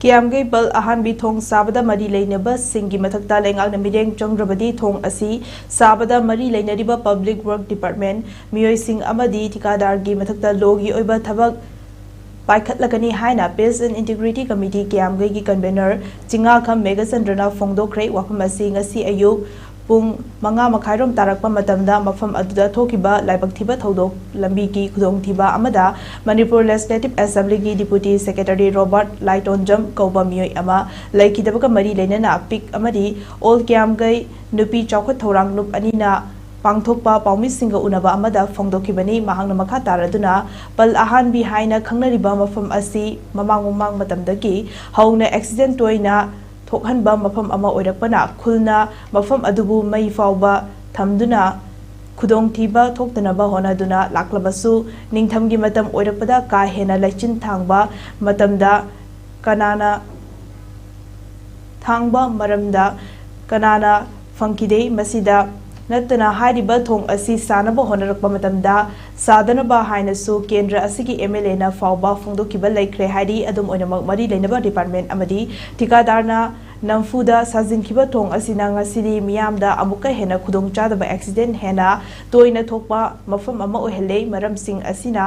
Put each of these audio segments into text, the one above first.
Kiamgai bal ahan bi thong sabada mari leinaba singi mathakta lengal na mideng chongrabadi thong asi sabada mari leinariba public work department miyoi sing amadi tikadar gi mathakta logi oiba thabak paikhatlagani haina peace and integrity committee kiamgai gi convener chinga kham megasandrana phongdokre wafam asi ngasi ayuk pung manga makhairom tarakpa matamda mafam aduda thokiba laibak thiba thodok lambi ki khudong thiba amada Manipur Legislative Assembly ki Deputy Secretary Robert Laitonjam Kauba miyoi ama laikidabaga mari leinana pik amadi All Kiamgai nupi chawkhat thorang nup anina pangthokpa paumisinga unaba amada phongdokibani mahangna makha taraduna pal ahan bi haina khangnariba mafam asi mamang matamdagi hauna accident toina thokhanba mafam ama oirakpana khulna mafam adubu mai fawba thamduna khudong thiba thoktanaba honaduna laklabasu ningthamgi matam oirakpada ka hena laichin thangba matamda kanana thangba maramda kanana phangkide masida natana hariba thong asi sanaba honarakpa matamda sadanaba hainasu kendra asigi MLA na fawba phongdokiba laikre hari adum oinamak mari leinaba department amadi tikadarna namfuda sajinkiba thong asina ngasiri miyamda amuka hena khudong chadaba accident hena toina thokpa mafam ama ohele maram sing asina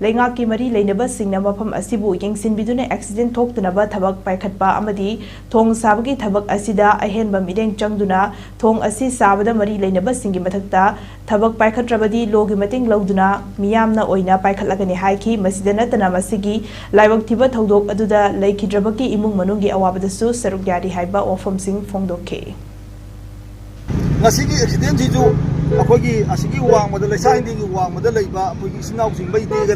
lenga ki mari leinaba singna mafam asibu yengsin biduna accident thoktanaba thabak paikhatpa amadi thong sabagi thabak asida ahenba mideng changduna thong asi sabada mari leinaba singi mathakta thabak paikhatrabadi logi mating lauduna miyamna oina paikhatlagani haiki masida natana masigi laibak thiba thodok aduda laikhidrabaki imung manungi awabadasu saruk yari haiba ofam sing phongdokhe ngasigi accident jiju akogi asigi wang mada lai sai ding wang mada lai ba akogi sinau sing bai te ga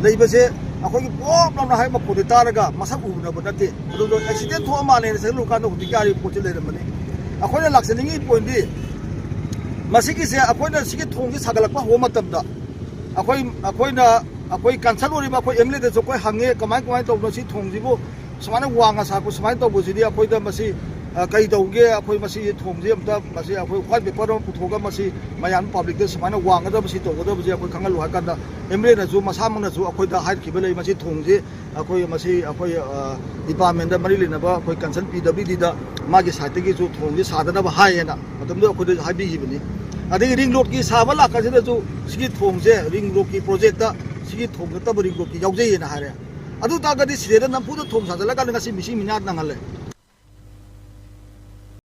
lai ba se akogi pop lam na hai ma pode taraga masak u na bonate do accident tho ma ne se lu ka no dikari pote le ramani akoi na laksaningi point di masigi se akoi na sigi thong gi sagalak pa ho matam da akoi cancel ori ba akoi emle de so koi hange kamai to no si thong ji bo samana wanga sa ko samai to bo ji di akoi da masi kai dauge akoi masi thomje amta masi akoi khwat be parom puthoga masi mayan public de samana wanga da masi to da bje akoi khangal wa kan da emre na ju masa mang na ju akoi da haid khibelai masi thomje akoi masi akoi department da mari lena ba akoi cancel PWD da magi site gi ju thomje sadana ba hai na matam do akoi da habi gi bani adi ring road ki sabala ka je ju sigi thomje ring road ki project da sigi thomga ta ring road ki yauje na hare adu ta ga di sire da nampu da thom sa da la ka ngasi misi minat na ngale